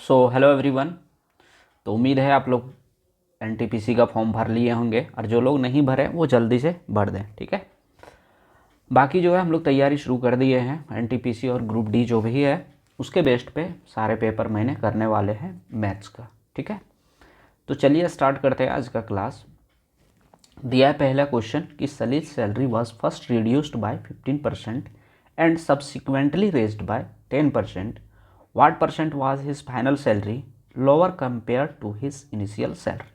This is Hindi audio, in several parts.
So hello everyone. तो उम्मीद है आप लोग एनटीपीसी का फॉर्म भर लिए होंगे और जो लोग नहीं भरे वो जल्दी से भर दें, ठीक है। बाकी जो है हम लोग तैयारी शुरू कर दिए हैं एनटीपीसी और ग्रुप डी जो भी है उसके बेस्ड पे सारे पेपर मैंने करने वाले हैं मैथ्स का, ठीक है। तो चलिए स्टार्ट करते हैं आज का क्लास। दिया है पहला क्वेश्चन कि Salil salary was first reduced by 15% and subsequently raised by 10%. What percent was his final salary lower compared to his initial salary.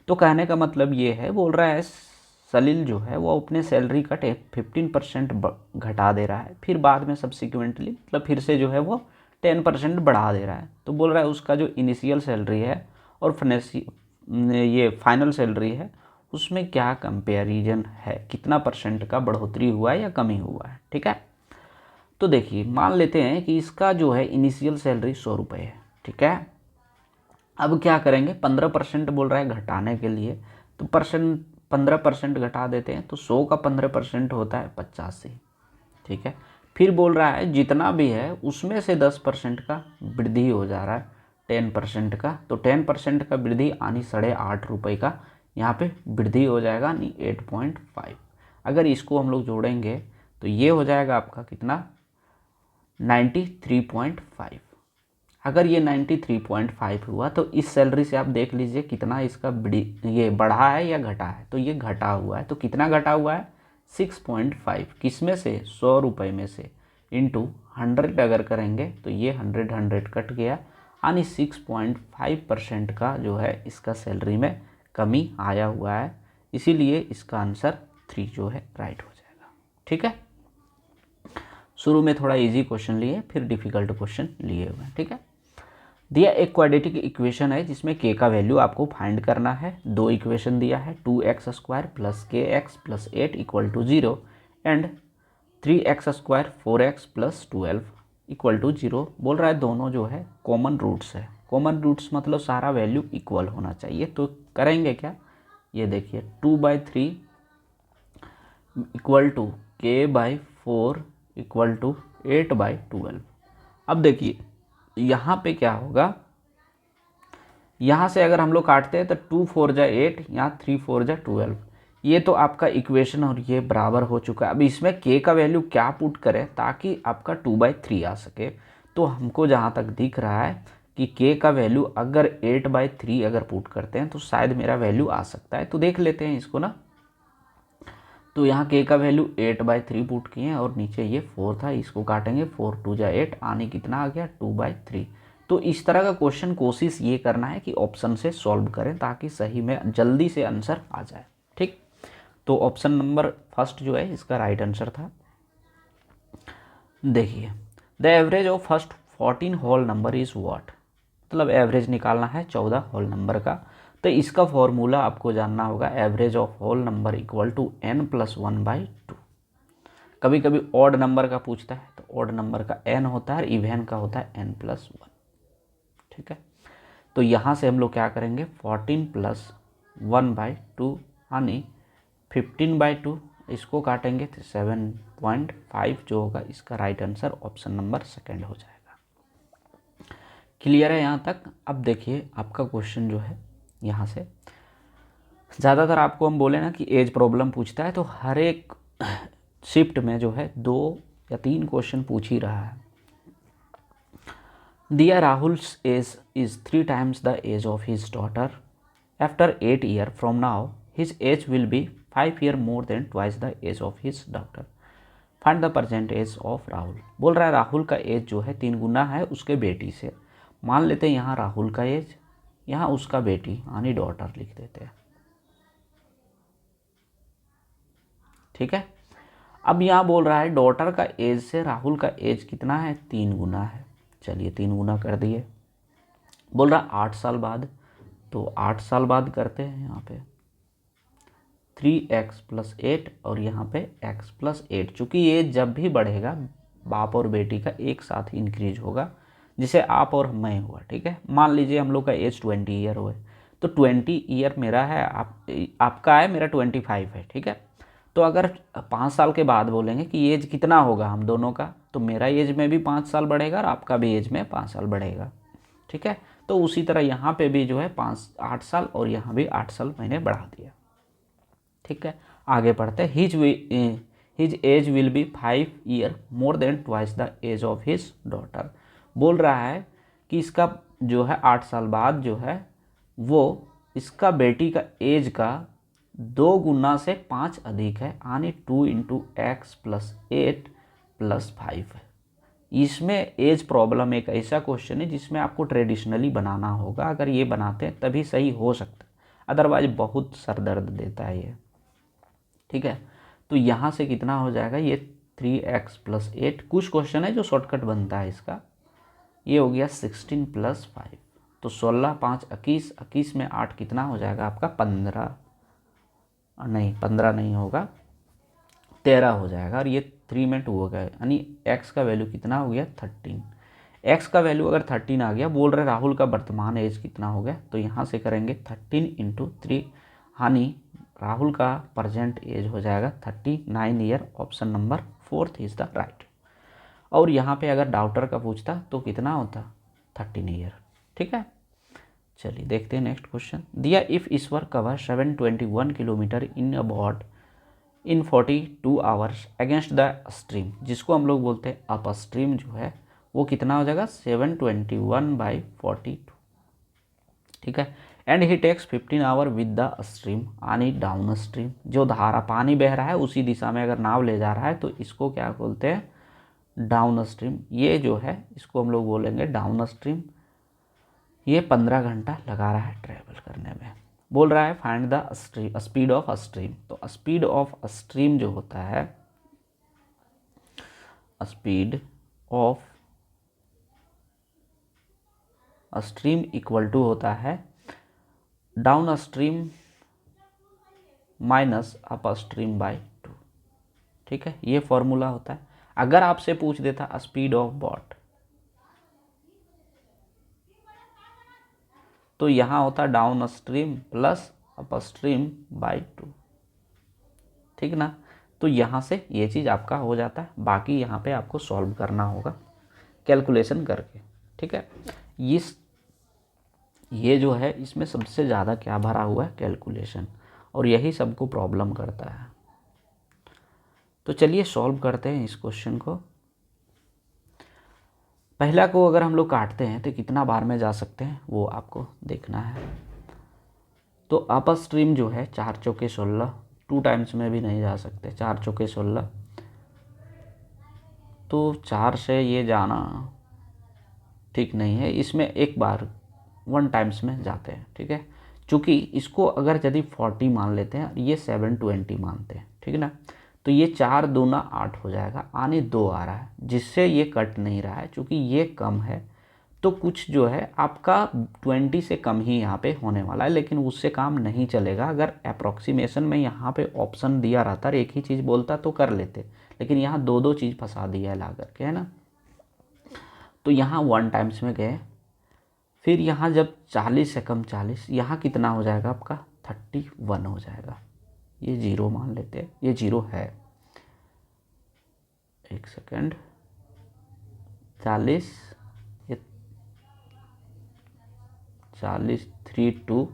तो कहने का मतलब ये है, बोल रहा है सलील जो है वो अपने सैलरी का 15% घटा दे रहा है, फिर बाद में सब्सिक्वेंटली मतलब फिर से जो है वो 10% बढ़ा दे रहा है। तो बोल रहा है उसका जो इनिशियल सैलरी है और ये फाइनल सैलरी है उसमें क्या कंपेरिजन है, कितना परसेंट का बढ़ोतरी हुआ है या कमी हुआ है, ठीक है। तो देखिए मान लेते हैं कि इसका जो है इनिशियल सैलरी 100 रुपये है, ठीक है। अब क्या करेंगे, 15% बोल रहा है घटाने के लिए, तो 15% घटा देते हैं तो 100 का 15% होता है 85, ठीक है। फिर बोल रहा है जितना भी है उसमें से 10% का वृद्धि हो जा रहा है 10% का, तो 10% का वृद्धि यानी 8.5 रुपये का यहाँ पे वृद्धि हो जाएगा यानी 8.5। अगर इसको हम लोग जोड़ेंगे तो ये हो जाएगा आपका कितना 93.5। अगर ये 93.5 हुआ तो इस सैलरी से आप देख लीजिए कितना इसका ये बढ़ा है या घटा है। तो ये घटा हुआ है, तो कितना घटा हुआ है 6.5, किस में से 100 रुपये में से, इंटू 100 अगर करेंगे तो ये 100 कट गया यानी 6.5% का जो है इसका सैलरी में कमी आया हुआ है। इसीलिए इसका आंसर 3 जो है राइट हो जाएगा, ठीक है। शुरू में थोड़ा इजी क्वेश्चन लिए फिर डिफिकल्ट क्वेश्चन लिए हुए हैं, ठीक है। दिया एक क्वाड्रेटिक इक्वेशन है जिसमें के का वैल्यू आपको फाइंड करना है। दो इक्वेशन दिया है 2x² plus k x plus 8 equal to 0 and 3x² 4x plus 12 equal to 0। बोल रहा है दोनों जो है कॉमन रूट्स है। कॉमन रूट्स मतलब सारा वैल्यू इक्वल होना चाहिए। तो करेंगे क्या, ये देखिए 2/3 equal to k/4 equal to 8/12। अब देखिए यहाँ पे क्या होगा, यहाँ से अगर हम लोग काटते हैं तो 2 4 जा 8, यहाँ 3 4 जा 12। ये तो आपका इक्वेशन और ये बराबर हो चुका है। अब इसमें k का वैल्यू क्या पुट करें ताकि आपका 2/3 आ सके। तो हमको जहाँ तक दिख रहा है कि k का वैल्यू अगर 8/3 अगर पुट करते हैं तो शायद मेरा वैल्यू आ सकता है। तो देख लेते हैं इसको ना। तो यहाँ k का वैल्यू 8/3 पुट किए हैं और नीचे ये 4 था, इसको काटेंगे 4 2 जा 8 आने कितना आ गया 2/3। तो इस तरह का क्वेश्चन कोशिश ये करना है कि ऑप्शन से सॉल्व करें ताकि सही में जल्दी से आंसर आ जाए, ठीक। तो ऑप्शन नंबर फर्स्ट जो है इसका राइट आंसर था। देखिए the average of first 14 whole number is what, मतलब एवरेज निकालना है 14 होल नंबर का। तो इसका फॉर्मूला आपको जानना होगा, average of whole number equal to n+1/2। कभी कभी ऑड नंबर का पूछता है तो ऑड नंबर का n होता है और इवन का होता है n+1, ठीक है। तो यहाँ से हम लोग क्या करेंगे 14 + 1/2 यानी 15/2, इसको काटेंगे तो 7.5 जो होगा इसका right answer option number second हो जाएगा। क्लियर है यहाँ तक। अब देखिए आपका क्वेश्चन जो है यहाँ से ज़्यादातर आपको हम बोले ना कि एज प्रॉब्लम पूछता है तो हर एक शिफ्ट में जो है 2 या 3 क्वेश्चन पूछ ही रहा है। दिया Rahul's age is 3 times the age of his daughter. After 8 years from now his age will be 5 years more than twice the age of his daughter. Find the present age of Rahul. बोल रहा है राहुल का एज जो है 3 गुना है उसके बेटी से। मान लेते हैं यहाँ राहुल का एज, यहाँ उसका बेटी यानी डॉटर लिख देते हैं, ठीक है। अब यहाँ बोल रहा है डॉटर का एज से राहुल का एज कितना है 3 गुना है। चलिए 3 गुना कर दिए। बोल रहा 8 साल बाद, तो 8 साल बाद करते हैं यहाँ पे 3x + 8 और यहाँ पे x + 8। चूँकि ये जब भी बढ़ेगा बाप और बेटी का एक साथ इंक्रीज होगा, जिसे आप और मैं हुआ, ठीक है। मान लीजिए हम लोग का एज 20 ईयर हुए तो 20 ईयर मेरा है, आपका है, मेरा 25 है, ठीक है। तो अगर 5 साल के बाद बोलेंगे कि एज कितना होगा हम दोनों का, तो मेरा एज में भी 5 साल बढ़ेगा और आपका भी एज में 5 साल बढ़ेगा। ठीक है। तो उसी तरह यहाँ पे भी जो है 8 साल और यहाँ भी 8 साल मैंने बढ़ा दिया। ठीक है, आगे पढ़ते हैं। His age will be 5 year more than twice the age of his daughter. बोल रहा है कि इसका जो है 8 साल बाद जो है वो इसका बेटी का एज का 2 गुना से 5 अधिक है, यानी 2 इंटू एक्स प्लस 8 प्लस 5 है। इसमें एज प्रॉब्लम एक ऐसा क्वेश्चन है जिसमें आपको ट्रेडिशनली बनाना होगा। अगर ये बनाते हैं तभी सही हो सकता है, अदरवाइज बहुत सर दर्द देता है ये। ठीक है, तो यहाँ से कितना हो जाएगा, ये 3x प्लस 8। कुछ क्वेश्चन है जो शॉर्टकट बनता है इसका। ये हो गया 16 प्लस 5, तो 16 5 21, 21 में 8 कितना हो जाएगा आपका 15, नहीं 15 नहीं होगा 13 हो जाएगा। और ये 3 में 2 हो गया, यानी x का वैल्यू कितना हो गया 13। x का वैल्यू अगर 13 आ गया, बोल रहे राहुल का वर्तमान एज कितना हो गया, तो यहाँ से करेंगे 13 इंटू 3, यानी राहुल का प्रेजेंट एज हो जाएगा 39 year. Option number 4 is the right. और यहाँ पे अगर डाउटर का पूछता तो कितना होता 13 ईयर। ठीक है, चलिए देखते हैं नेक्स्ट क्वेश्चन। दिया if Ishwar cover 721 kilometre in 42 hours against the stream, जिसको हम लोग बोलते हैं अप स्ट्रीम, जो है वो कितना हो जाएगा 721/42। ठीक है, and he takes 15 hour with the stream यानी डाउन स्ट्रीम। जो धारा पानी बह रहा है उसी दिशा में अगर नाव ले जा रहा है तो इसको क्या बोलते हैं डाउन स्ट्रीम। ये जो है इसको हम लोग बोलेंगे डाउन स्ट्रीम। ये 15 घंटा लगा रहा है ट्रेवल करने में। बोल रहा है find the speed of stream. तो स्पीड ऑफ स्ट्रीम जो होता है, speed of stream equal to होता है down stream minus up stream by 2। ठीक है, ये फॉर्मूला होता है। अगर आपसे पूछ देता स्पीड ऑफ बोट, तो यहाँ होता down stream plus up stream by 2। ठीक ना, तो यहाँ से ये चीज़ आपका हो जाता है। बाकी यहाँ पे आपको सॉल्व करना होगा कैलकुलेशन करके। ठीक है, ये जो है इसमें सबसे ज़्यादा क्या भरा हुआ है कैलकुलेशन, और यही सबको प्रॉब्लम करता है। तो चलिए सॉल्व करते हैं इस क्वेश्चन को। पहला को अगर हम लोग काटते हैं तो कितना बार में जा सकते हैं वो आपको देखना है। तो अप स्ट्रीम जो है 4 चौके 16, 2 टाइम्स में भी नहीं जा सकते, 4 चौके 16, तो 4 से ये जाना ठीक नहीं है। इसमें एक बार 1 टाइम्स में जाते हैं। ठीक है, चूँकि इसको अगर यदि 40 मान लेते हैं, ये 720 मानते हैं, ठीक है ना, तो ये 4 दूना 8 हो जाएगा, आने 2 आ रहा है, जिससे ये कट नहीं रहा है। चूँकि ये कम है तो कुछ जो है आपका 20 से कम ही यहाँ पे होने वाला है, लेकिन उससे काम नहीं चलेगा। अगर अप्रॉक्सीमेशन में यहाँ पे ऑप्शन दिया रहता और एक ही चीज़ बोलता तो कर लेते, लेकिन यहाँ 2 चीज़ फंसा दिया है ला करके, है ना। तो यहाँ 1 टाइम्स में गए, फिर यहाँ जब 40 से कम 40, यहाँ कितना हो जाएगा आपका 31 हो जाएगा। ये 0 मान लेते हैं, ये 0 है। एक सेकेंड, 40, ये 40 3 2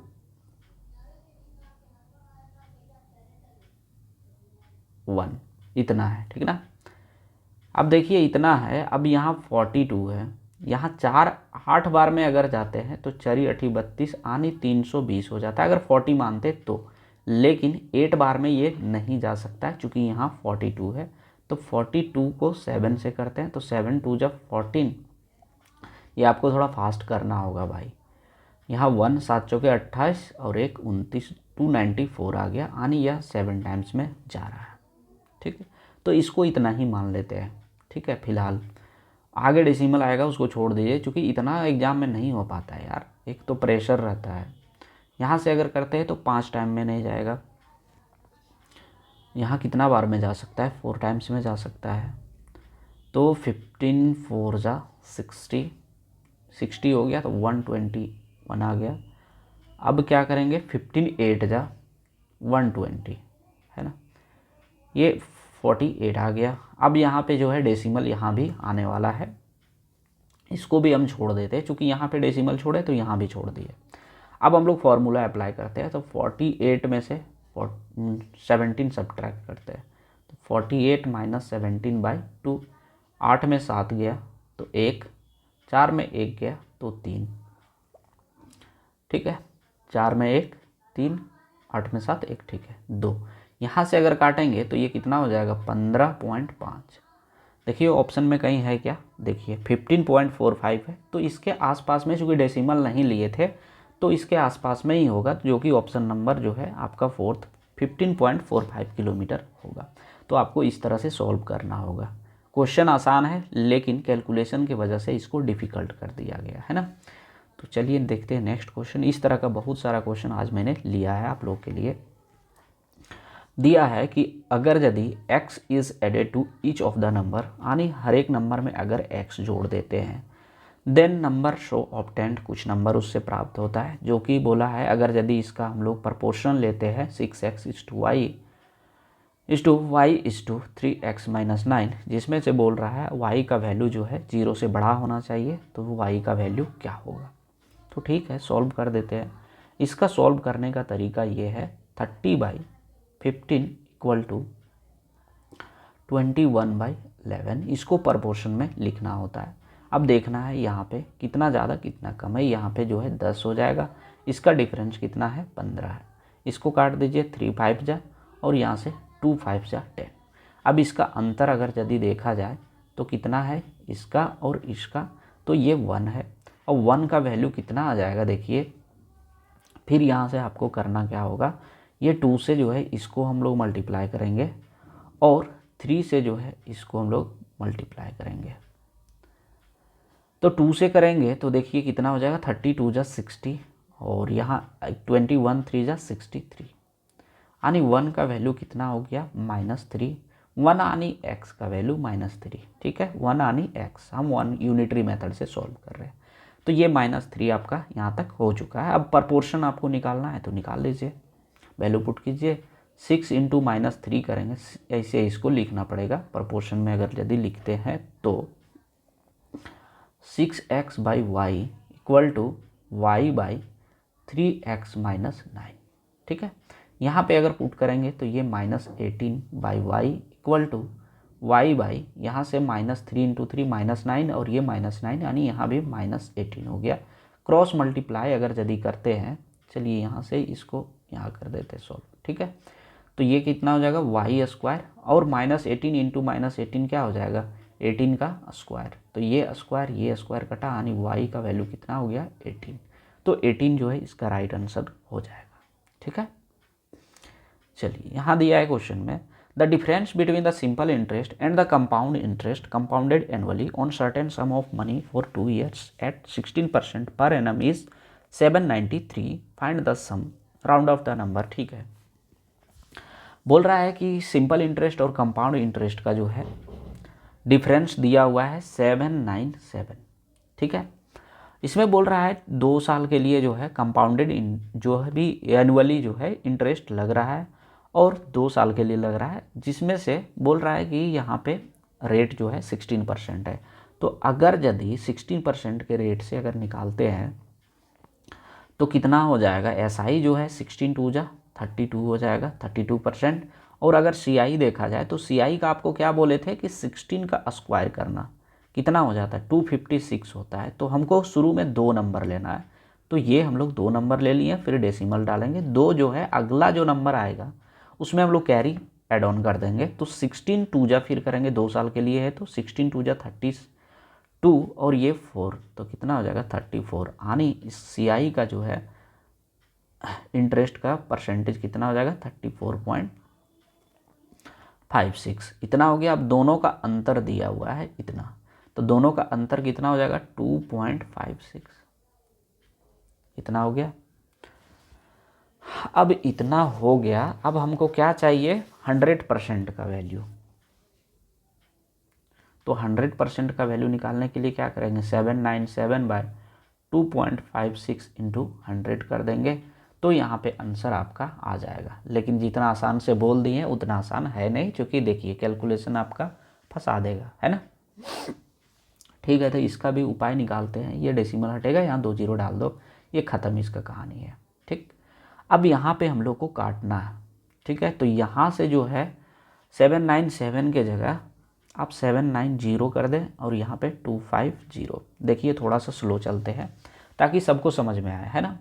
1 इतना है। ठीक ना, अब देखिए इतना है, अब यहाँ 42 है, यहाँ 8 बार में अगर जाते हैं तो 4 8 32 आनी 320 हो जाता है अगर 40 मानते तो। लेकिन 8 बार में ये नहीं जा सकता है क्योंकि यहाँ 42 है। तो 42 को 7 से करते हैं, तो 7 2 जब 14, ये आपको थोड़ा फास्ट करना होगा भाई। यहाँ 1 7 चौके 28 और 1 29, 294 आ गया, यानी यह 7 टाइम्स में जा रहा है। ठीक है, तो इसको इतना ही मान लेते हैं। ठीक है, फिलहाल आगे डेसिमल आएगा उसको छोड़ दीजिए, क्योंकि इतना एग्जाम में नहीं हो पाता है यार, एक तो प्रेशर रहता है। यहाँ से अगर करते हैं तो 5 टाइम में नहीं जाएगा। यहाँ कितना बार में जा सकता है, 4 टाइम्स में जा सकता है। तो 15 4 जा 60 हो गया, तो 121 आ गया। अब क्या करेंगे, 15 8 जा 120, है ना, ये 48 आ गया। अब यहाँ पे जो है डेसिमल यहाँ भी आने वाला है, इसको भी हम छोड़ देते हैं, चूँकि यहाँ पे डेसिमल छोड़े तो यहाँ भी छोड़ दिए। अब हम लोग फार्मूला अप्लाई करते हैं, तो 48 में से 17 सब्ट्रैक्ट करते हैं, तो 48 माइनस 17/2, 8 में 7 गया तो 1, 4 में 1 गया तो 3, ठीक है, 4 में 1 3, 8 में 7 1, ठीक है 2। यहाँ से अगर काटेंगे तो ये कितना हो जाएगा 15.5। देखिए ऑप्शन में कहीं है क्या, देखिए 15.45 है, तो इसके आसपास में, चूँकि डेसिमल नहीं लिए थे तो इसके आसपास में ही होगा, जो कि ऑप्शन नंबर जो है आपका फोर्थ 15.45 किलोमीटर होगा। तो आपको इस तरह से सॉल्व करना होगा। क्वेश्चन आसान है लेकिन कैलकुलेशन की वजह से इसको डिफ़िकल्ट कर दिया गया है ना। तो चलिए देखते हैं नेक्स्ट क्वेश्चन। इस तरह का बहुत सारा क्वेश्चन आज मैंने लिया है आप लोग के लिए। दिया है कि अगर यदि x is added to each of the number, यानी हर एक नंबर में अगर x जोड़ देते हैं, देन नंबर शो ऑब्टेंड, कुछ नंबर उससे प्राप्त होता है, जो कि बोला है अगर यदि इसका हम लोग प्रपोर्शन लेते हैं 6x is to y is to 3x minus 9, जिसमें से बोल रहा है y का वैल्यू जो है 0 से बड़ा होना चाहिए, तो y का वैल्यू क्या होगा। तो ठीक है, सॉल्व कर देते हैं। इसका सॉल्व करने का तरीका ये है, 30/15 इक्वल टू 21/11, इसको प्रपोर्शन में लिखना होता है। अब देखना है यहाँ पे कितना ज़्यादा कितना कम है। यहाँ पे जो है 10 हो जाएगा, इसका डिफरेंस कितना है 15 है। इसको काट दीजिए, 3 5 जा और यहाँ से 2 5 जा 10। अब इसका अंतर अगर यदि देखा जाए तो कितना है इसका और इसका, तो ये 1 है, और 1 का वैल्यू कितना आ जाएगा देखिए। फिर यहाँ से आपको करना क्या होगा, ये 2 से जो है इसको हम लोग मल्टीप्लाई करेंगे और 3 से जो है इसको हम लोग मल्टीप्लाई करेंगे। तो 2 से करेंगे तो देखिए कितना हो जाएगा, 32 जा 60 और यहाँ 21 3 जा 63, यानी 1 का वैल्यू कितना हो गया -3। 1 यानी x का वैल्यू -3, ठीक है, 1 यानी x, हम 1 यूनिटरी मेथड से सॉल्व कर रहे हैं। तो ये -3 आपका यहाँ तक हो चुका है। अब प्रपोर्शन आपको निकालना है तो निकाल लीजिए, वैल्यू पुट कीजिए, 6 इंटू -3 करेंगे, ऐसे इसको लिखना पड़ेगा प्रपोर्शन में। अगर यदि लिखते हैं तो 6x/y equal to y/3x minus 9, ठीक है। यहाँ पे अगर पुट करेंगे तो ये -18/y इक्वल टू y/ यहाँ से -3 इंटू 3 -9 और ये -9, यानी यहाँ भी -18 हो गया। क्रॉस मल्टीप्लाई अगर यदि करते हैं, चलिए यहाँ से इसको यहाँ कर देते सॉल्व, ठीक है। तो ये कितना हो जाएगा y² और -18 इंटू -18 क्या हो जाएगा 18 का स्क्वायर, तो ये स्क्वायर कटा, यानी y का वैल्यू कितना हो गया 18। तो 18 जो है इसका राइट आंसर हो जाएगा, ठीक है। चलिए यहाँ दिया है क्वेश्चन में, the difference between the simple interest and the compound interest compounded annually on certain sum of money for 2 years at 16% per annum is 793, find the sum, round off the number, ठीक है। बोल रहा है कि सिंपल इंटरेस्ट और कंपाउंड इंटरेस्ट का जो है डिफरेंस दिया हुआ है 797, ठीक है। इसमें बोल रहा है 2 साल के लिए जो है कंपाउंडेड जो है भी एनुअली जो है इंटरेस्ट लग रहा है और 2 साल के लिए लग रहा है, जिसमें से बोल रहा है कि यहाँ पे रेट जो है 16% है। तो अगर यदि 16% के रेट से अगर निकालते हैं तो कितना हो जाएगा, SI जो है 16 2 जा 32 हो जाएगा, 32%। और अगर CI देखा जाए तो CI का आपको क्या बोले थे कि 16 का स्क्वायर करना कितना हो जाता है 256 होता है। तो हमको शुरू में 2 नंबर लेना है, तो ये हम लोग 2 नंबर ले लिए, फिर डेसिमल डालेंगे 2 जो है अगला जो नंबर आएगा उसमें हम लोग कैरी एड ऑन कर देंगे। तो 16 2 जा फिर करेंगे 2 साल के लिए है, तो 16 2 जा 32 और ये 4, तो कितना हो जाएगा 34, यानी इस CI का जो है इंटरेस्ट का परसेंटेज कितना हो जाएगा 34.56, इतना हो गया। अब दोनों का अंतर दिया हुआ है इतना, तो दोनों का अंतर कितना हो जाएगा 2.56, इतना हो गया। अब इतना हो गया, अब हमको क्या चाहिए 100% का वैल्यू। तो 100% का वैल्यू निकालने के लिए क्या करेंगे, 797/2.56 इंटू 100 कर देंगे, तो यहाँ पे आंसर आपका आ जाएगा। लेकिन जितना आसान से बोल दिए उतना आसान है नहीं, क्योंकि देखिए कैलकुलेशन आपका फंसा देगा, है ना। ठीक है, तो इसका भी उपाय निकालते हैं। ये डेसिमल हटेगा, यहाँ 2 जीरो डाल दो, ये ख़त्म इसका कहानी है। ठीक, अब यहाँ पे हम लोग को काटना है। ठीक है, तो यहाँ से जो है 797 के जगह आप 790 कर दें और यहाँ पे 250। देखिए थोड़ा सा स्लो चलते हैं ताकि सबको समझ में आए, है ना।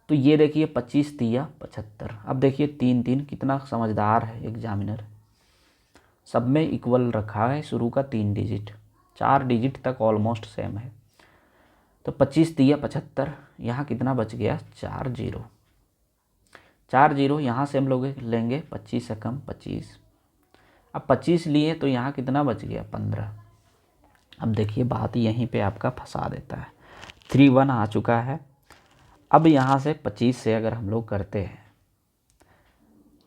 तो ये देखिए 25 तिया 75। अब देखिए 3 3 कितना समझदार है एग्जामिनर, सब में इक्वल रखा है, शुरू का 3 डिजिट, 4 डिजिट तक ऑलमोस्ट सेम है। तो 25 तिया 75, यहाँ कितना बच गया 4 जीरो। 4 जीरो यहाँ से हम लोग लेंगे 25 से कम 25। अब 25 लिए तो यहाँ कितना बच गया 15। अब देखिए बात यहीं पे आपका फंसा देता है। 31 आ चुका है। अब यहाँ से 25 से अगर हम लोग करते हैं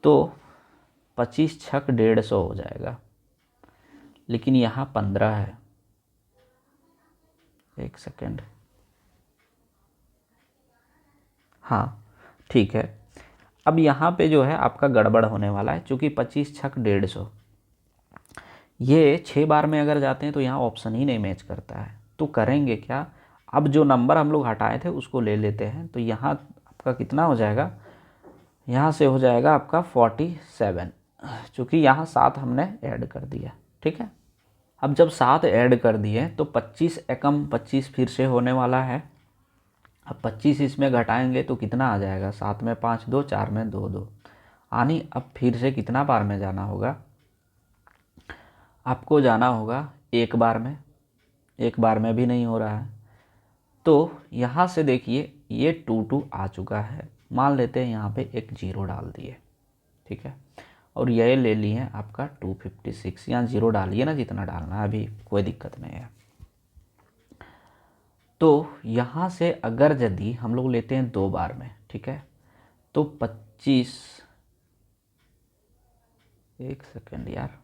तो 25 छक 150 हो जाएगा, लेकिन यहाँ 15 है। एक सेकेंड, हाँ ठीक है। अब यहाँ पे जो है आपका गड़बड़ होने वाला है, चूँकि 25 छक 150, ये 6 बार में अगर जाते हैं तो यहाँ ऑप्शन ही नहीं मैच करता है। तो करेंगे क्या, अब जो नंबर हम लोग हटाए थे उसको ले लेते हैं। तो यहाँ आपका कितना हो जाएगा, यहाँ से हो जाएगा आपका 47, चूँकि यहाँ 7 हमने ऐड कर दिया। ठीक है, अब जब 7 ऐड कर दिए तो 25 एकम 25 फिर से होने वाला है। अब 25 इसमें घटाएंगे तो कितना आ जाएगा, 7 में 5 2, 4 में 2 2, यानी अब फिर से कितना बार में जाना होगा, आपको जाना होगा एक बार में। एक बार में भी नहीं हो रहा है, तो यहाँ से देखिए ये 2 2 आ चुका है। मान लेते हैं यहाँ पे एक जीरो डाल दिए, ठीक है, और ये ले लिए आपका 256। यहाँ जीरो डालिए ना जितना डालना है, अभी कोई दिक्कत नहीं है। तो यहाँ से अगर यदि हम लोग लेते हैं 2 बार में, ठीक है, तो 25, एक सेकेंड यार,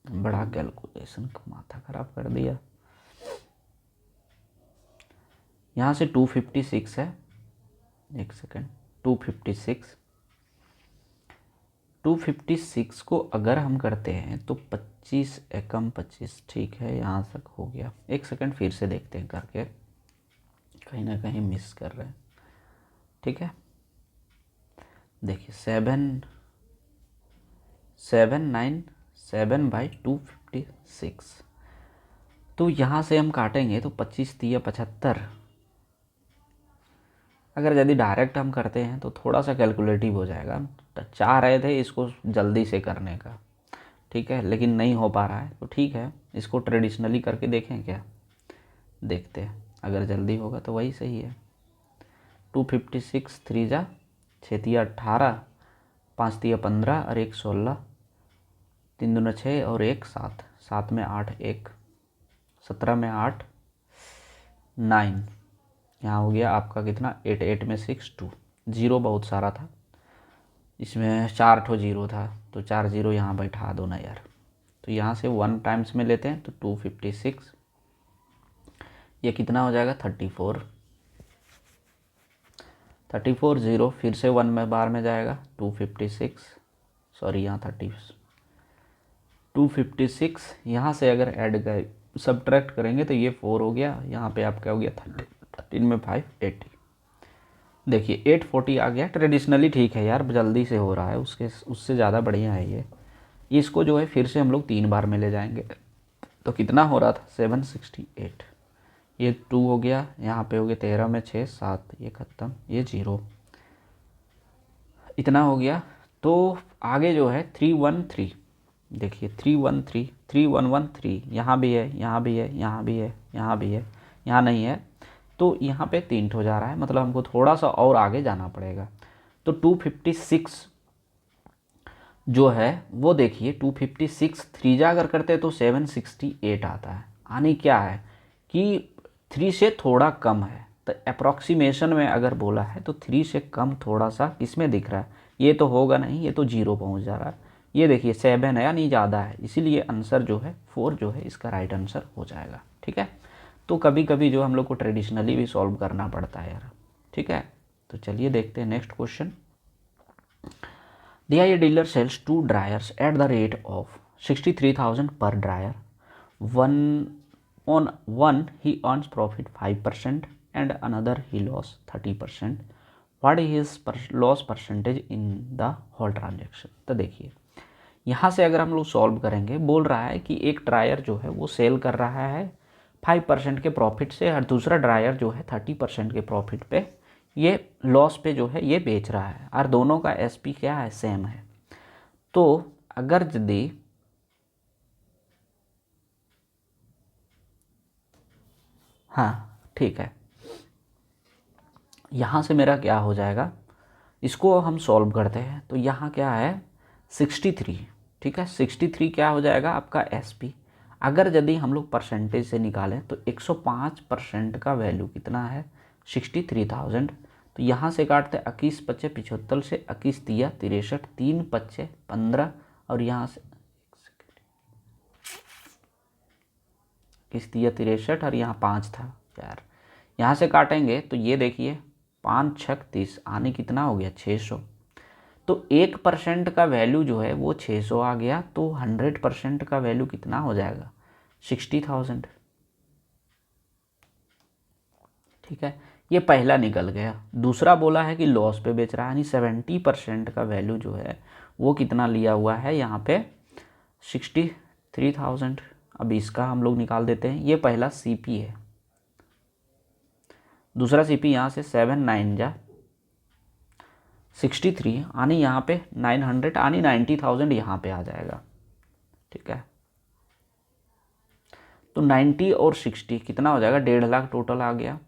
बड़ा कैलकुलेशन का माथा खराब कर दिया। यहाँ से 256 है, एक सेकेंड, 256 को अगर हम करते हैं तो 25 एकम 25, ठीक है, यहाँ तक हो गया। एक सेकेंड फिर से देखते हैं करके, कहीं ना कहीं मिस कर रहे हैं। ठीक है, देखिए 797/256। तो यहाँ से हम काटेंगे तो 25 तिया 75। अगर यदि डायरेक्ट हम करते हैं तो थोड़ा सा कैलकुलेटिव हो जाएगा। चाह रहे थे इसको जल्दी से करने का, ठीक है, लेकिन नहीं हो पा रहा है। तो ठीक है, इसको ट्रेडिशनली करके देखें क्या, देखते हैं, अगर जल्दी होगा तो वही सही है। 256 3 जा 6 तिया 18, 5 तिया 15 और 1 16, 3 दूना 6 और 1 7, 7 में 8 1, 17 में 8 9, यहाँ हो गया आपका कितना 8, 8 में 6 2। जीरो बहुत सारा था, इसमें 4 ठो जीरो था, तो 4 जीरो यहाँ बैठा दो ना यार। तो यहाँ से 1 टाइम्स में लेते हैं तो 256, ये कितना हो जाएगा 34। 34 जीरो फिर से 1 में बार में जाएगा 256, सॉरी यहाँ 256। यहाँ से अगर ऐड कर सब्ट्रैक्ट करेंगे तो ये 4 हो गया, यहाँ पे आपका हो गया 13 में 5 80। देखिए 840 आ गया। ट्रेडिशनली ठीक है यार, जल्दी से हो रहा है, उससे ज़्यादा बढ़िया है ये। इसको जो है फिर से हम लोग 3 बार में ले जाएंगे तो कितना हो रहा था 768। ये 2 हो गया, यहाँ पे हो गया 13 में 6 7, ये ख़त्म, ये जीरो, इतना हो गया। तो आगे जो है 313, देखिए 313 3113, यहाँ भी है, यहाँ भी है, यहाँ भी है, यहाँ भी है, यहाँ नहीं है, तो यहाँ पे 3 हो जा रहा है, मतलब हमको थोड़ा सा और आगे जाना पड़ेगा। तो 256 जो है वो देखिए 256 3 जा अगर करते हैं तो 768 आता है। यानी क्या है कि 3 से थोड़ा कम है, तो अप्रॉक्सीमेशन में अगर बोला है तो 3 से कम थोड़ा सा किसमें दिख रहा है, ये तो होगा नहीं, ये तो जीरो पहुंच जा रहा है। ये देखिए 7 है, यानी ज़्यादा है, इसीलिए आंसर जो है 4 जो है इसका राइट आंसर हो जाएगा। ठीक है, तो कभी कभी जो हम लोग को ट्रेडिशनली भी सॉल्व करना पड़ता है यार। ठीक है, तो चलिए देखते हैं नेक्स्ट क्वेश्चन। दिया ये dealer sells 2 dryers at the rate of 63,000 per dryer, one on one he earns profit 5% and another he lost 30%. what is his loss percentage in the whole transaction? तो देखिए यहाँ से अगर हम लोग सॉल्व करेंगे, बोल रहा है कि एक ड्रायर जो है वो सेल कर रहा है 5% के प्रॉफिट से और दूसरा ड्रायर जो है 30% के प्रॉफिट पे, ये लॉस पे जो है ये बेच रहा है और दोनों का एसपी क्या है, सेम है। तो अगर यदि हाँ ठीक है, यहाँ से मेरा क्या हो जाएगा, इसको हम सॉल्व करते हैं। तो यहाँ क्या है 63, ठीक है 63 क्या हो जाएगा आपका एसपी। अगर यदि हम लोग परसेंटेज से निकालें तो 105% का वैल्यू कितना है 63,000। तो यहाँ से काटते 21 पच्चे 75 से 21 तिया 63, 3 पच्चे 15 और यहाँ से 21 तिया 63 और यहाँ 5 था यार, यहाँ से काटेंगे तो ये देखिए 5 छक 30 आने कितना हो गया 600। तो 1% का वैल्यू जो है वो 600 आ गया, तो 100% का वैल्यू कितना हो जाएगा 60,000। ठीक है, ये पहला निकल गया। दूसरा बोला है कि लॉस पे बेच रहा है, यानी 70% का वैल्यू जो है वो कितना लिया हुआ है यहाँ पे 63,000। अब इसका हम लोग निकाल देते हैं, ये पहला सीपी है, दूसरा सीपी यहाँ से 7 9 जा 63 आनी यहाँ पे 900 आनी 90,000 यहाँ पे आ जाएगा। ठीक है, तो 90 और 60 कितना हो जाएगा 1.5 लाख टोटल आ गया।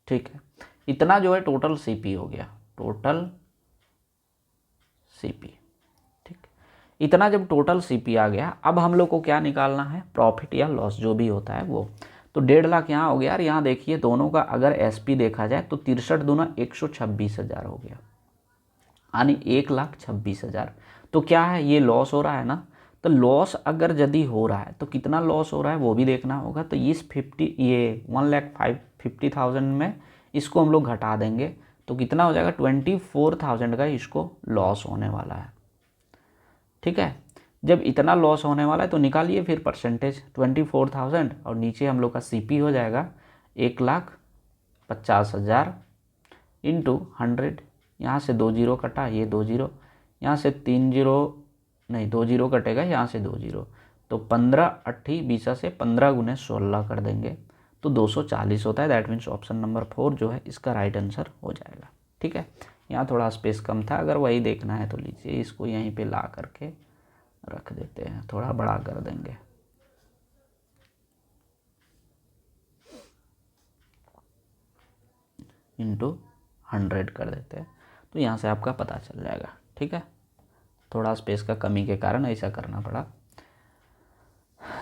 ठीक है, इतना जो है टोटल सीपी हो गया, टोटल सीपी। ठीक, इतना जब टोटल सीपी आ गया, अब हम लोग को क्या निकालना है, प्रॉफिट या लॉस जो भी होता है वो। तो 1.5 लाख यहाँ हो गया और यहाँ देखिए दोनों का अगर एसपी देखा जाए तो 63 दूना 126,000 हो गया, यानी 1,26,000। तो क्या है, ये लॉस हो रहा है ना। तो लॉस अगर यदि हो रहा है तो कितना लॉस हो रहा है वो भी देखना होगा। तो इस 1,50,000 में इसको हम लोग घटा देंगे तो कितना हो जाएगा 24,000 का इसको लॉस होने वाला है। ठीक है, जब इतना लॉस होने वाला है तो निकालिए फिर परसेंटेज 24,000 और नीचे हम लोग का सीपी हो जाएगा 1,50,000 इंटू 100। यहाँ से 2 जीरो कटा, ये 2 जीरो, यहाँ से 3 जीरो नहीं 2 जीरो कटेगा, यहाँ से 2 जीरो, तो 15 80 20 से 15 गुने 16 कर देंगे तो 240 होता है। दैट मीन्स ऑप्शन नंबर 4 जो है इसका राइट आंसर हो जाएगा। ठीक है, यहाँ थोड़ा स्पेस कम था, अगर वही देखना है तो लीजिए इसको यहीं पे ला करके रख देते हैं, थोड़ा बड़ा कर देंगे। इंटू 100 कर देते हैं तो यहाँ से आपका पता चल जाएगा। ठीक है, थोड़ा स्पेस का कमी के कारण ऐसा करना पड़ा।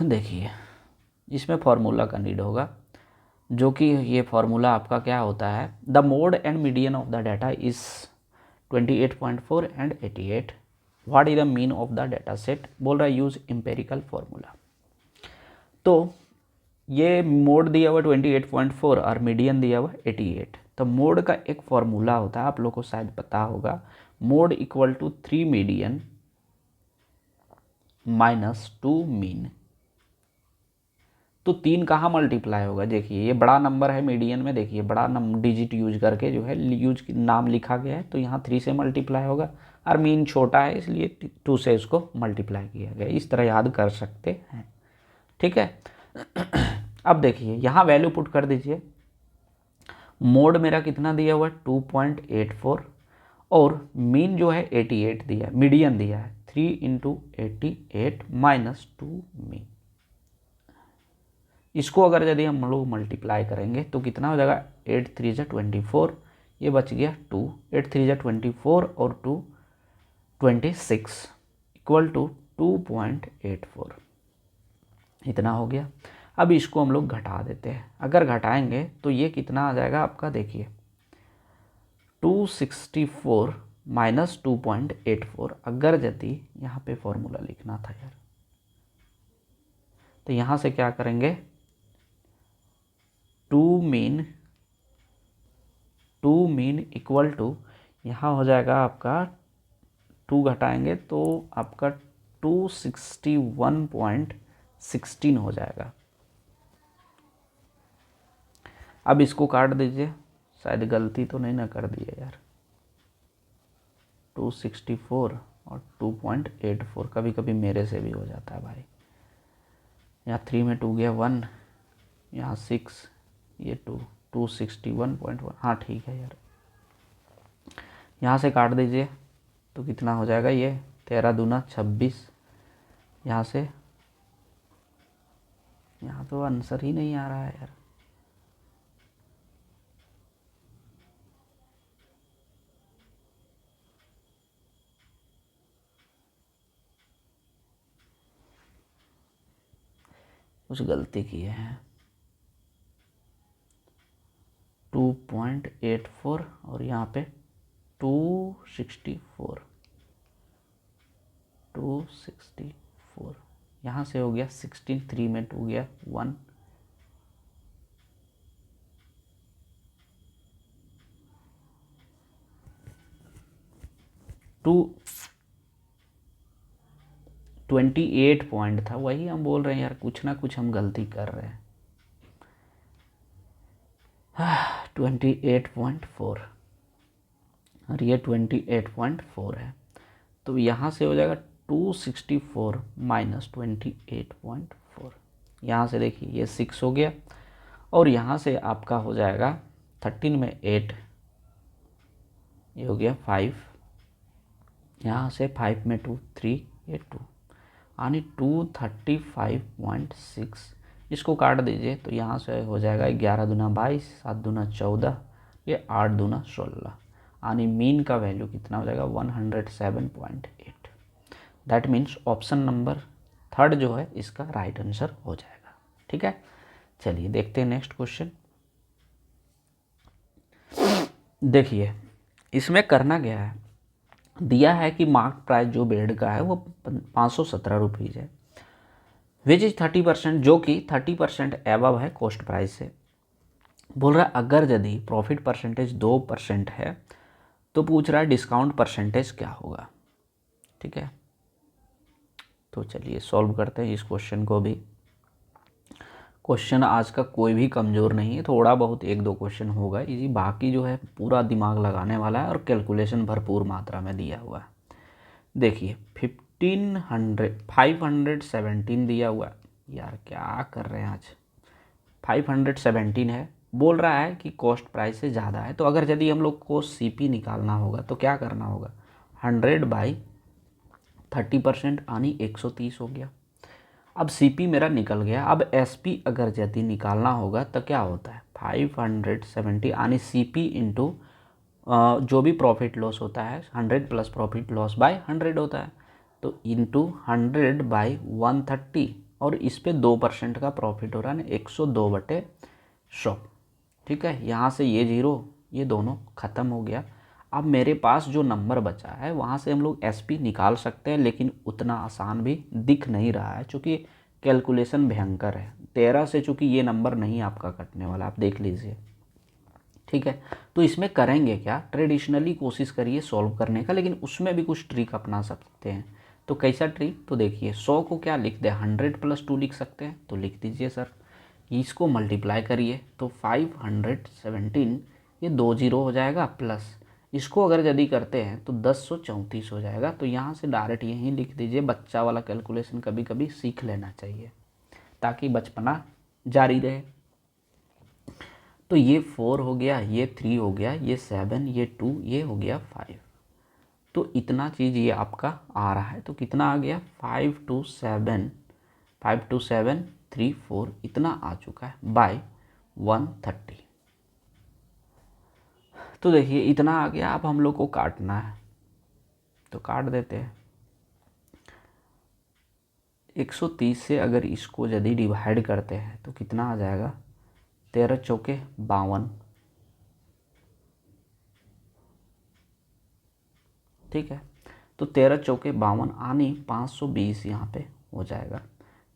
देखिए इसमें फॉर्मूला का नीड होगा, जो कि ये फॉर्मूला आपका क्या होता है, the mode and median of the data is 28.4 and 88। What is the mean of the data set, बोल रहा है यूज एम्पेरिकल फॉर्मूला। तो ये मोड दिया हुआ 28.4 और मीडियन दिया हुआ 88। तो मोड का एक फॉर्मूला होता है, आप लोग को शायद पता होगा, mode equal to 3 median minus 2 mean. तो 3 कहाँ मल्टीप्लाई होगा, देखिए ये बड़ा नंबर है मीडियन में, देखिए बड़ा डिजिट यूज करके जो है यूज नाम लिखा गया है, तो यहाँ 3 से मल्टीप्लाई होगा और मीन छोटा है इसलिए 2 से इसको मल्टीप्लाई किया गया। इस तरह याद कर सकते हैं। ठीक है, अब देखिए यहाँ वैल्यू पुट कर दीजिए, मोड मेरा कितना दिया हुआ है 2.84 और मीन जो है 88 दिया, मीडियन दिया है 3 इंटू 88 माइनस 2 मीन। इसको अगर यदि हम लोग मल्टीप्लाई करेंगे तो कितना हो जाएगा 8 3 जा 24, ये बच गया 2, 8 3 जा 24 और 2 26 इक्वल टू 2.84, इतना हो गया। अब इसको हम लोग घटा देते हैं, अगर घटाएंगे तो ये कितना आ जाएगा आपका, देखिए 264 माइनस 2.84। अगर यदि यहाँ पे फॉर्मूला लिखना था यार, तो यहाँ से क्या करेंगे 2 मीन इक्वल टू यहाँ हो जाएगा आपका 2 घटाएंगे तो आपका 261.16 हो जाएगा। अब इसको काट दीजिए, शायद गलती तो नहीं ना कर दी है यार। 264 और 2.84, कभी कभी मेरे से भी हो जाता है भाई। यहाँ 3 में 2 गया 1, यहाँ 6, ये 2, 261.1, हाँ ठीक है यार। यहाँ से काट दीजिए तो कितना हो जाएगा, ये 13 दूना 26, यहाँ से यहाँ तो आंसर ही नहीं आ रहा है यार। कुछ गलती की है। 2.84 और यहाँ पे 264, 264, यहाँ से हो गया 16, 3 में 2 गया 1, 28 पॉइंट था। वही हम बोल रहे हैं यार, कुछ ना कुछ हम गलती कर रहे हैं। 28.4 और ये 28.4 है, तो यहाँ से हो जाएगा 264 माइनस 28.4। यहाँ से देखिए ये 6 हो गया, और यहाँ से आपका हो जाएगा 13 में 8, ये हो गया 5, यहाँ से 5 में 2 3, ये 2, यानी 235.6। इसको काट दीजिए तो यहाँ से हो जाएगा 11 दूना 22, 7 दूना 14, ये 8 दूना 16, यानी मीन का वैल्यू कितना हो जाएगा 107.8। दैट मीन्स ऑप्शन नंबर 3 जो है इसका राइट आंसर हो जाएगा। ठीक है, चलिए देखते हैं नेक्स्ट क्वेश्चन। देखिए इसमें करना क्या है, दिया है कि मार्क प्राइस जो बेड का है वो 517 रुपीज़ है, विच इज 30%, जो कि 30% एबव है कॉस्ट प्राइस से। बोल रहा है अगर यदि प्रॉफिट परसेंटेज 2% है तो पूछ रहा है डिस्काउंट परसेंटेज क्या होगा। ठीक है, तो चलिए सॉल्व करते हैं इस क्वेश्चन को भी। क्वेश्चन आज का कोई भी कमज़ोर नहीं है, थोड़ा बहुत 1-2 क्वेश्चन होगा इजी, बाकी जो है पूरा दिमाग लगाने वाला है और कैलकुलेशन भरपूर मात्रा में दिया हुआ है। देखिए 517 दिया हुआ है, यार क्या कर रहे हैं आज। 517 है, बोल रहा है कि कॉस्ट प्राइस से ज़्यादा है, तो अगर यदि हम लोग को सीपी निकालना होगा तो क्या करना होगा, 100/30% यानी 130 हो गया। अब सीपी मेरा निकल गया, अब एसपी अगर यदि निकालना होगा तो क्या होता है 570 यानी सीपी इंटू जो भी प्रॉफिट लॉस होता है 100 प्लस प्रॉफिट लॉस बाय 100 होता है, तो इंटू 100/130, और इस पे 2% का प्रॉफिट हो रहा है ना 102/100। ठीक है, यहाँ से ये 0 ये दोनों ख़त्म हो गया। अब मेरे पास जो नंबर बचा है वहाँ से हम लोग एसपी निकाल सकते हैं, लेकिन उतना आसान भी दिख नहीं रहा है चूँकि कैलकुलेशन भयंकर है। 13 से चूँकि ये नंबर नहीं आपका कटने वाला, आप देख लीजिए। ठीक है, तो इसमें करेंगे क्या, ट्रेडिशनली कोशिश करिए सॉल्व करने का, लेकिन उसमें भी कुछ ट्रिक अपना सकते हैं। तो कैसा ट्रिक, तो देखिए 100 को क्या लिख दे 100 + 2 लिख सकते हैं, तो लिख दीजिए सर। इसको मल्टीप्लाई करिए तो 517, ये 2 0 हो जाएगा, प्लस इसको अगर यदि करते हैं तो 1034 हो जाएगा। तो यहाँ से डायरेक्ट यहीं लिख दीजिए, बच्चा वाला कैलकुलेशन कभी कभी सीख लेना चाहिए ताकि बचपना जारी रहे। तो ये 4 हो गया, ये 3 हो गया, ये 7, ये 2, ये हो गया 5। तो इतना चीज़ ये आपका आ रहा है, तो कितना आ गया 52734 इतना आ चुका है बाय 130। तो देखिए इतना आ गया, अब हम लोग को काटना है तो काट देते हैं। 130 से अगर इसको यदि डिवाइड करते हैं तो कितना आ जाएगा, 13 चौके 52। ठीक है, तो 13 चौके 52 आनी 520 यहाँ पे हो जाएगा।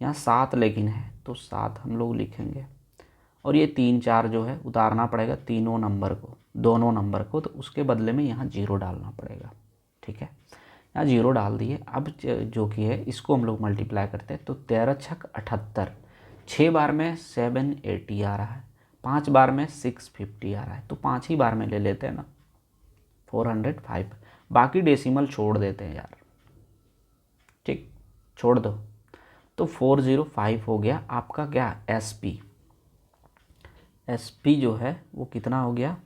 यहाँ 7 लेकिन है तो 7 हम लोग लिखेंगे, और ये 3 4 जो है उतारना पड़ेगा दोनों नंबर को, तो उसके बदले में यहाँ 0 डालना पड़ेगा। ठीक है, यहाँ 0 डाल दिए। अब जो कि है इसको हम लोग मल्टीप्लाई करते हैं तो 13 छक 78, 6 बार में 780 आ रहा है, 5 बार में 650 आ रहा है, तो 5 ही बार में ले लेते हैं ना 405। बाकी डेसिमल छोड़ देते हैं यार, ठीक, छोड़ दो। तो 405 हो गया आपका क्या एसपी। एसपी जो है वो कितना हो गया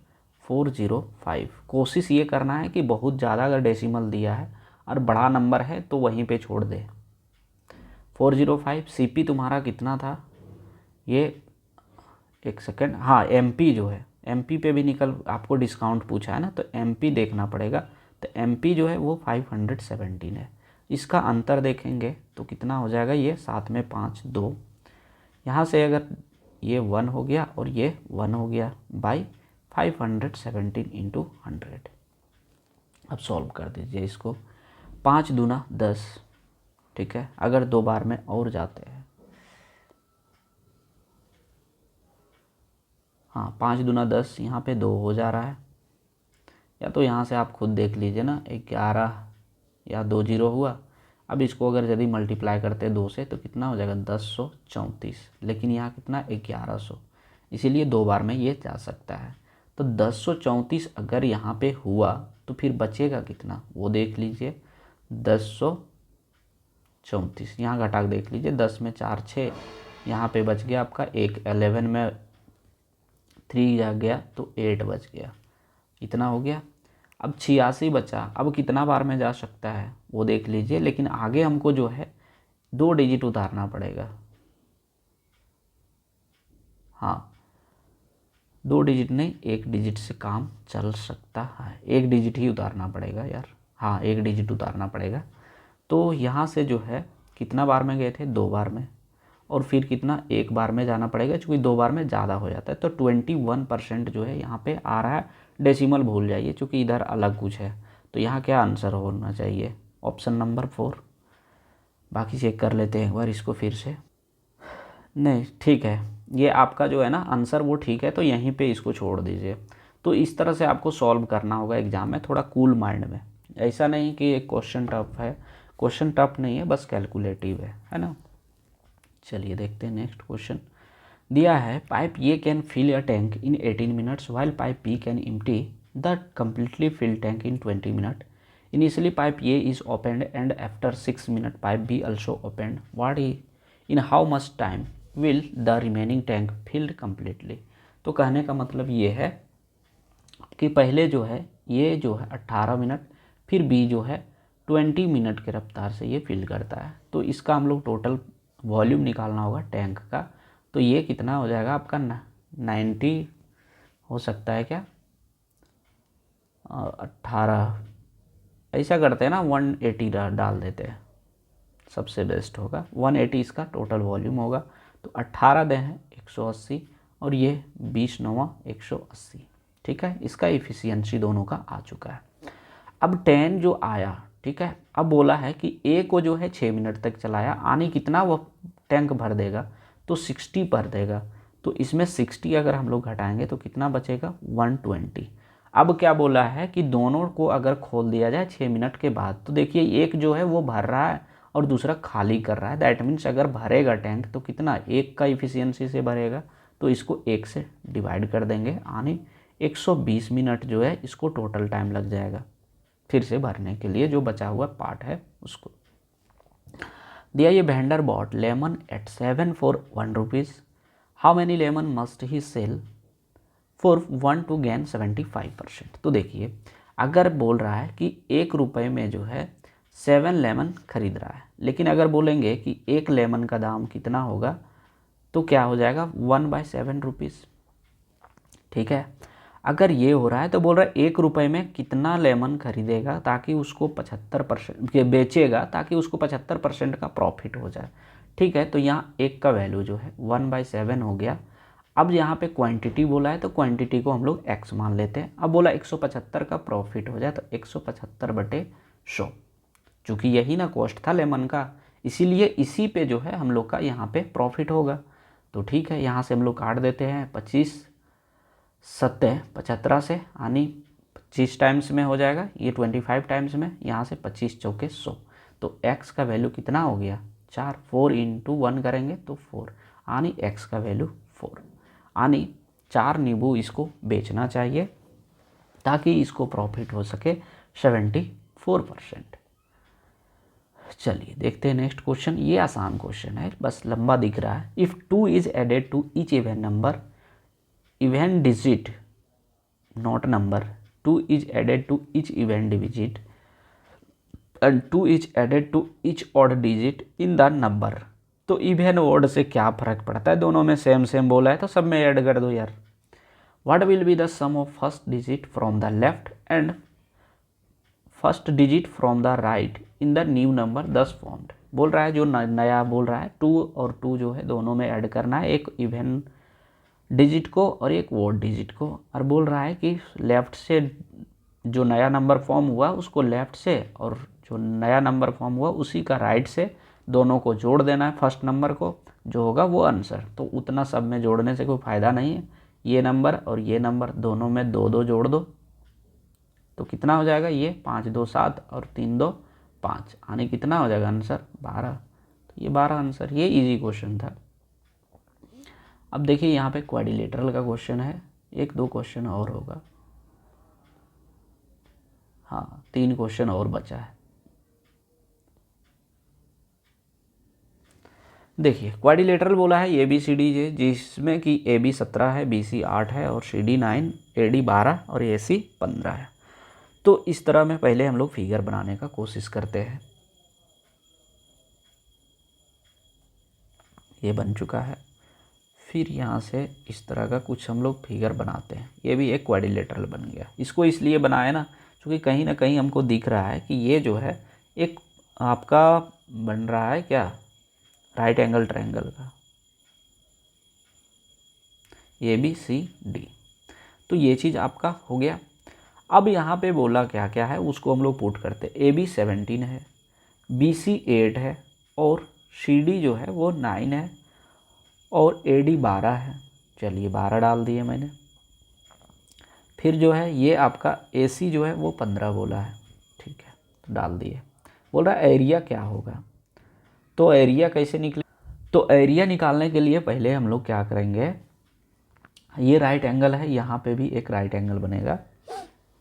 405। कोशिश ये करना है कि बहुत ज़्यादा अगर डेसिमल दिया है और बड़ा नंबर है तो वहीं पे छोड़ दे। 405। सीपी तुम्हारा कितना था ये, एक सेकेंड, हाँ एमपी जो है, एमपी पे भी निकल, आपको डिस्काउंट पूछा है ना तो एमपी देखना पड़ेगा। तो एमपी जो है वो 517 है। इसका अंतर देखेंगे तो कितना हो जाएगा, ये 7 में 5 2, यहाँ से अगर ये 1 हो गया और ये 1 हो गया बाई 517 इंटू 100। अब सॉल्व कर दीजिए इसको, 5 दूना 10, ठीक है। अगर 2 बार में और जाते हैं, हाँ 5 दूना 10, यहाँ पे 2 हो जा रहा है, या तो यहाँ से आप खुद देख लीजिए ना, 11 या 2 0 हुआ। अब इसको अगर यदि मल्टीप्लाई करते हैं 2 से तो कितना हो जाएगा 1034, लेकिन यहाँ कितना 1100, इसीलिए 2 बार में ये जा सकता है। तो 1034 अगर यहाँ पे हुआ तो फिर बचेगा कितना वो देख लीजिए, 1034, यहाँ घटा के देख लीजिए, 10 में 4 6, यहाँ पे बच गया आपका 1, 11 में 3 जा गया तो 8 बच गया, इतना हो गया। अब 86 बचा, अब कितना बार में जा सकता है वो देख लीजिए, लेकिन आगे हमको जो है 2 डिजिट उतारना पड़ेगा, हाँ 2 डिजिट नहीं, 1 डिजिट से काम चल सकता है, 1 डिजिट ही उतारना पड़ेगा यार, हाँ 1 डिजिट उतारना पड़ेगा। तो यहाँ से जो है कितना बार में गए थे 2 बार में, और फिर कितना 1 बार में जाना पड़ेगा, क्योंकि 2 बार में ज़्यादा हो जाता है। तो 21% जो है यहाँ पे आ रहा है, डेसिमल भूल जाइए क्योंकि इधर अलग कुछ है। तो यहाँ क्या आंसर होना चाहिए, ऑप्शन नंबर 4। बाकी चेक कर लेते हैं एक बार इसको फिर से, नहीं ठीक है, ये आपका जो है ना आंसर वो ठीक है, तो यहीं पे इसको छोड़ दीजिए। तो इस तरह से आपको सॉल्व करना होगा एग्ज़ाम में, थोड़ा कूल माइंड में, ऐसा नहीं कि एक क्वेश्चन टफ है, क्वेश्चन टफ नहीं है, बस कैलकुलेटिव है ना। चलिए देखते हैं नेक्स्ट क्वेश्चन। दिया है pipe a can fill a tank in 18 minutes while pipe b can empty the completely filled tank in 20 minutes. Initially pipe A is opened and after 6 minutes pipe B also opened. In how much time will the remaining tank filled completely? तो कहने का मतलब ये है कि पहले जो है ये जो है 18 मिनट, फिर बी जो है 20 मिनट के रफ्तार से ये फिल करता है। तो इसका हम लोग टोटल वॉल्यूम निकालना होगा टैंक का। तो ये कितना हो जाएगा आपका 90 हो सकता है क्या, 18, ऐसा करते हैं ना 180 डाल देते हैं, सबसे बेस्ट होगा। 180 इसका टोटल वॉल्यूम होगा। तो 18 दे हैं 180 और ये 20 9 180, ठीक है। इसका इफ़िशियंसी दोनों का आ चुका है। अब 10 जो आया, ठीक है, अब बोला है कि ए को जो है 6 मिनट तक चलाया, आने कितना वो टैंक भर देगा, तो 60 भर देगा। तो इसमें 60 अगर हम लोग घटाएंगे तो कितना बचेगा 120। अब क्या बोला है कि दोनों को अगर खोल दिया जाए 6 मिनट के बाद, तो देखिए एक जो है वो भर रहा है और दूसरा खाली कर रहा है। दैट मीन्स अगर भरेगा टैंक तो कितना, एक का इफ़िशियंसी से भरेगा, तो इसको 1 से डिवाइड कर देंगे, आने 120 मिनट जो है इसको टोटल टाइम लग जाएगा फिर से भरने के लिए, जो बचा हुआ पार्ट है उसको। दिया ये vendor bought lemon at 7 for 1 rupees, how many lemon must he sell for 1 to gain 75%। तो देखिए अगर बोल रहा है कि 1 रुपये में जो है 7 लेमन खरीद रहा है, लेकिन अगर बोलेंगे कि 1 लेमन का दाम कितना होगा, तो क्या हो जाएगा 1/7 रुपीज़, ठीक है। अगर ये हो रहा है तो बोल रहा है 1 रुपये में कितना लेमन खरीदेगा ताकि उसको 75% बेचेगा, ताकि उसको 75% का प्रॉफिट हो जाए, ठीक है। तो यहाँ 1 का वैल्यू जो है 1/7 हो गया। अब यहाँ पे क्वांटिटी बोला है तो क्वांटिटी को हम लोग x मान लेते हैं। अब बोला 175 का प्रॉफिट हो जाए तो 175/100, चूँकि यही ना कॉस्ट था लेमन का, इसीलिए इसी पे जो है हम लोग का यहाँ पे प्रॉफिट होगा। तो ठीक है, यहाँ से हम लोग काट देते हैं 25 7 75 से, यानी 25 टाइम्स में हो जाएगा, ये 25 टाइम्स में, यहाँ से 25 चौके 100। तो x का वैल्यू कितना हो गया 4, 4 इंटू 1 करेंगे तो 4, यानी x का वैल्यू 4, यानी 4 नींबू इसको बेचना चाहिए ताकि इसको प्रॉफिट हो सके 74%। चलिए देखते हैं नेक्स्ट क्वेश्चन। ये आसान क्वेश्चन है, बस लंबा दिख रहा है। If 2 is added to each even number, even digit not number, 2 is added to each even digit and 2 is added to each odd digit in the number. तो इवन ऑड से क्या फ़र्क पड़ता है, दोनों में सेम सेम बोला है तो सब में ऐड कर दो यार। What will be the sum of first digit from the left and first digit from the right in the new number 10 formed. बोल रहा है जो नया बोल रहा है 2 और 2 जो है दोनों में ऐड करना है, एक इवन डिजिट को और एक ऑड डिजिट को। और बोल रहा है कि लेफ़्ट से जो नया नंबर फॉर्म हुआ उसको लेफ़्ट से, और जो नया नंबर फॉर्म हुआ उसी का राइट से, दोनों को जोड़ देना है फर्स्ट नंबर को, जो होगा वो आंसर। तो उतना सब में जोड़ने से कोई फ़ायदा नहीं है। ये नंबर और ये नंबर दोनों में 2 2 जोड़ दो तो कितना हो जाएगा, ये 5 2 7 और 3 2 5, यानी कितना हो जाएगा आंसर 12। तो ये 12 आंसर। ये इजी क्वेश्चन था। अब देखिए यहाँ पे क्वाड्रिलेटरल का क्वेश्चन है, 1 2 क्वेश्चन और होगा। हाँ 3 क्वेश्चन और बचा है। देखिए क्वाड्रिलेटरल बोला है ABCD जिसमें कि AB 17 है, BC 8 है और CD 9, AD 12 और AC 15 है। तो इस तरह में पहले हम लोग फिगर बनाने का कोशिश करते हैं। ये बन चुका है। फिर यहाँ से इस तरह का कुछ हम लोग फिगर बनाते हैं। ये भी एक क्वाड्रिलेटरल बन गया। इसको इसलिए बनाया ना क्योंकि कहीं ना कहीं हमको दिख रहा है कि ये जो है एक आपका बन रहा है क्या, राइट एंगल ट्रायंगल का, ABCD। तो ये चीज़ आपका हो गया। अब यहाँ पे बोला क्या क्या है उसको हम लोग पुट करते हैं। AB 17 है, BC 8 है और CD जो है वो 9 है और AD 12 है। चलिए 12 डाल दिए मैंने। फिर जो है ये आपका AC जो है वो 15 बोला है, ठीक है तो डाल दिए। बोल रहा है एरिया क्या होगा, तो एरिया कैसे निकले, तो एरिया निकालने के लिए पहले हम लोग क्या करेंगे, ये राइट एंगल है, यहाँ पे भी एक राइट एंगल बनेगा,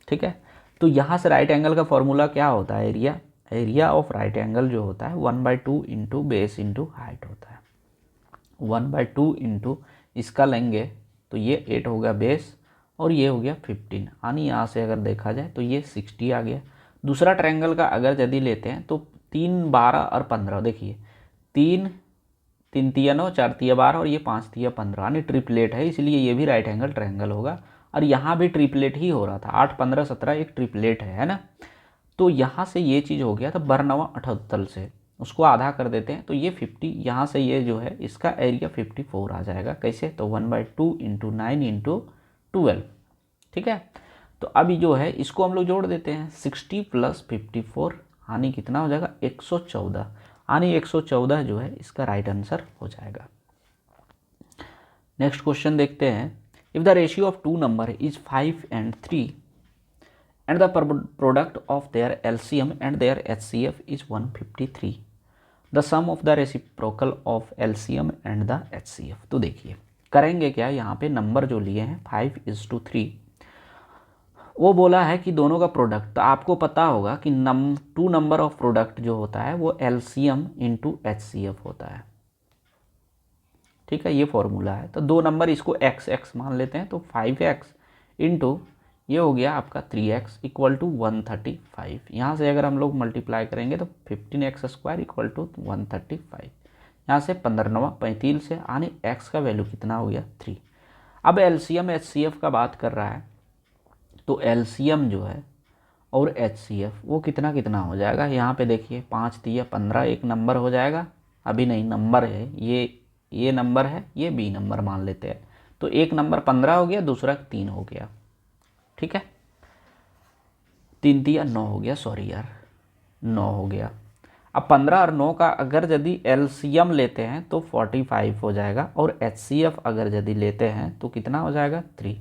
ठीक है। तो यहाँ से राइट एंगल का फॉर्मूला क्या होता है, एरिया ऑफ राइट एंगल जो होता है 1/2 इंटू बेस इंटू हाइट होता है। 1/2 इंटू इसका लेंगे तो ये 8 हो गया बेस और ये हो गया 15, यानी यहाँ से अगर देखा जाए तो ये 60 आ गया। दूसरा ट्रायंगल का अगर यदि लेते हैं तो 3 12 और 15, देखिए 3 3 तिया 9 4 तिया 12 और ये 5 तिया 15, यानी ट्रिपलेट है, इसलिए ये भी राइट एंगल ट्रायंगल होगा। और यहाँ भी ट्रिपलेट ही हो रहा था, 8 15 17 एक ट्रिपलेट है ना। तो यहाँ से ये चीज़ हो गया, तो 12 78 से उसको आधा कर देते हैं तो ये 50, यहाँ से ये जो है इसका एरिया 54 आ जाएगा। कैसे, तो 1/2 इंटू 9 इंटू 12, ठीक है। तो अभी जो है इसको हम लोग जोड़ देते हैं, 60 प्लस 54 यानी कितना हो जाएगा 114, यानी 114 जो है इसका राइट आंसर हो जाएगा। नेक्स्ट क्वेश्चन देखते हैं। If the ratio of 2 number is 5 and 3 and the product of their LCM and their HCF is 153, the sum of the reciprocal of LCM and the HCF। तो देखिए करेंगे क्या, यहाँ पे नंबर जो लिए हैं 5:3, वो बोला है कि दोनों का प्रोडक्ट। तो आपको पता होगा कि 2 नंबर ऑफ प्रोडक्ट जो होता है वो LCM इंटू HCF होता है, ठीक है, ये फॉर्मूला है। तो 2 नंबर इसको x मान लेते हैं, तो 5x इंटू ये हो गया आपका 3x इक्वल टू 135। यहाँ से अगर हम लोग मल्टीप्लाई करेंगे तो 15x² इक्वल टू 135, यहाँ से 15 35 से आने x का वैल्यू कितना हो गया 3। अब LCM HCF का बात कर रहा है, तो LCM जो है और HCF वो कितना कितना हो जाएगा, यहाँ पे देखिए 5 3 15 एक नंबर हो जाएगा, अभी नहीं नंबर है, ये नंबर है, ये B नंबर मान लेते हैं। तो एक नंबर 15 हो गया, दूसरा 3 हो गया, ठीक है, 3 3 9 हो गया, सॉरी यार 9 हो गया। अब 15 और 9 का अगर यदि LCM लेते हैं तो 45 हो जाएगा और HCF अगर यदि लेते हैं तो कितना हो जाएगा 3।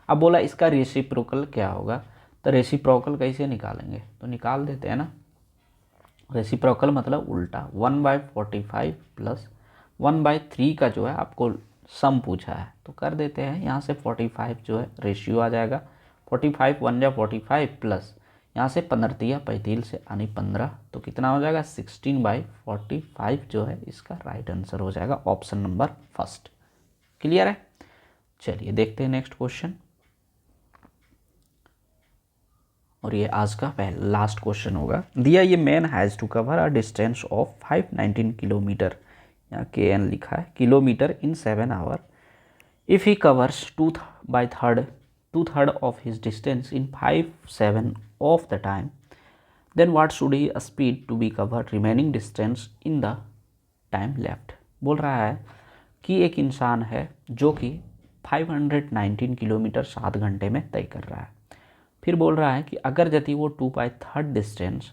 अब बोला इसका रेसिप्रोकल क्या होगा, तो रेसिप्रोकल कैसे निकालेंगे, तो निकाल देते हैं ना। रेसिप्रोकल मतलब उल्टा, 1/45 प्लस 1/3 का जो है आपको सम पूछा है, तो कर देते हैं। यहाँ से 45 जो है रेशियो आ जाएगा, 45 1 जा 45 प्लस यहाँ से 15 35 से यानी 15, तो कितना हो जाएगा 16/45 जो है इसका राइट आंसर हो जाएगा, ऑप्शन नंबर फर्स्ट। क्लियर है। चलिए देखते हैं नेक्स्ट क्वेश्चन, और ये आज का पहला लास्ट क्वेश्चन होगा। दिया ये man has to cover a distance of 519 kilometre, यहाँ KN लिखा है, kilometre in 7 hour. If he covers 2/3 of his distance in 5/7 of the time, then what should he speed to be cover remaining distance in the time left. बोल रहा है कि एक इंसान है जो कि 519 किलोमीटर 7 घंटे में तय कर रहा है। फिर बोल रहा है कि अगर यदि वो 2/3 डिस्टेंस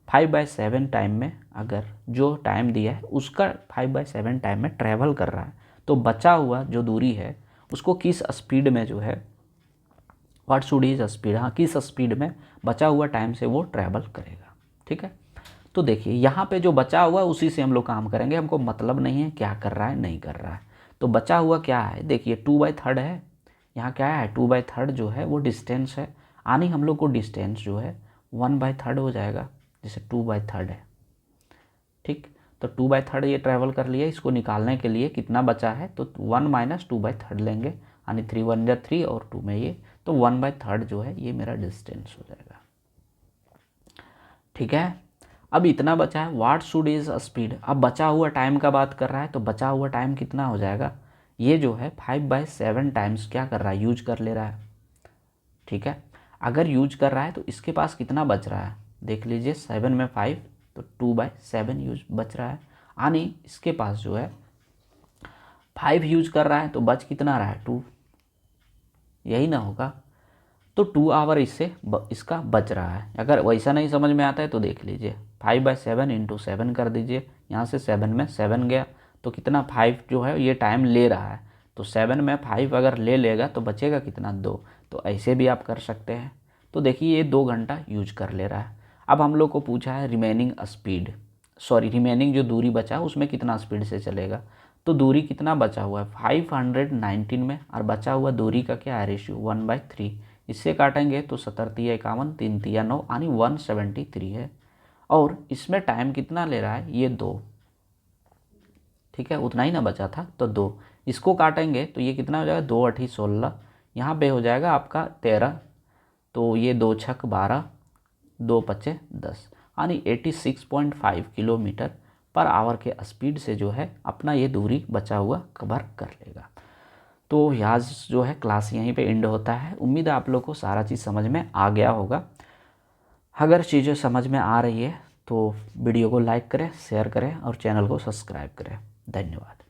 5/7 टाइम में, अगर जो टाइम दिया है उसका 5/7 टाइम में ट्रैवल कर रहा है, तो बचा हुआ जो दूरी है उसको किस स्पीड में जो है, व्हाट शुड हिज स्पीड, हाँ किस स्पीड में बचा हुआ टाइम से वो ट्रैवल करेगा। ठीक है, तो देखिए यहाँ पे जो बचा हुआ है उसी से हम लोग काम करेंगे, हमको मतलब नहीं है क्या कर रहा है नहीं कर रहा है। तो बचा हुआ क्या है, देखिए 2/3 है, यहाँ क्या है 2/3 जो है वो डिस्टेंस है, आनी हम लोग को डिस्टेंस जो है 1/3 हो जाएगा, जैसे 2/3 है। ठीक, तो 2/3 ये ट्रैवल कर लिया, इसको निकालने के लिए कितना बचा है, तो 1 - 2/3 लेंगे, यानी 3 × 1 = 3 और 2 में ये, तो 1/3 जो है ये मेरा डिस्टेंस हो जाएगा। ठीक है, अब इतना बचा है, व्हाट शुड इज स्पीड। अब बचा हुआ टाइम का बात कर रहा है, तो बचा हुआ टाइम कितना हो जाएगा, ये जो है 5/7 टाइम्स क्या कर रहा है, यूज कर ले रहा है। ठीक है, अगर यूज कर रहा है तो इसके पास कितना बच रहा है, देख लीजिए 7 में 5, तो 2/7 यूज बच रहा है, यानी इसके पास जो है 5 यूज कर रहा है तो बच कितना रहा है 2, यही ना होगा। तो 2 आवर इससे इसका बच रहा है। अगर वैसा नहीं समझ में आता है तो देख लीजिए 5/7 × 7 कर दीजिए, यहाँ से 7 में 7 गया तो कितना 5 जो है ये टाइम ले रहा है, तो 7 में 5 अगर ले लेगा तो बचेगा कितना 2, तो ऐसे भी आप कर सकते हैं। तो देखिए ये 2 घंटा यूज कर ले रहा है। अब हम लोग को पूछा है रिमेनिंग स्पीड, सॉरी रिमेनिंग जो दूरी बचा है उसमें कितना स्पीड से चलेगा, तो दूरी कितना बचा हुआ है 519 में, और बचा हुआ दूरी का क्या है रेशियो 1/3, इससे काटेंगे तो 7×3 = 51, 3×3 = 9, यानी 173 है। और इसमें टाइम कितना ले रहा है ये 2, ठीक है उतना ही ना बचा था, तो 2 इसको काटेंगे तो ये कितना हो जाएगा 2 × 8 = 16, यहाँ पे हो जाएगा आपका 13, तो ये 2 × 6 = 12, 2 × 5 = 10, यानी 86.5 किलोमीटर पर आवर के स्पीड से जो है अपना ये दूरी बचा हुआ कवर कर लेगा। तो आज जो है क्लास यहीं पे एंड होता है। उम्मीद है आप लोग को सारा चीज़ समझ में आ गया होगा। अगर चीज़ें समझ में आ रही है तो वीडियो को लाइक करें, शेयर करें और चैनल को सब्सक्राइब करें। धन्यवाद।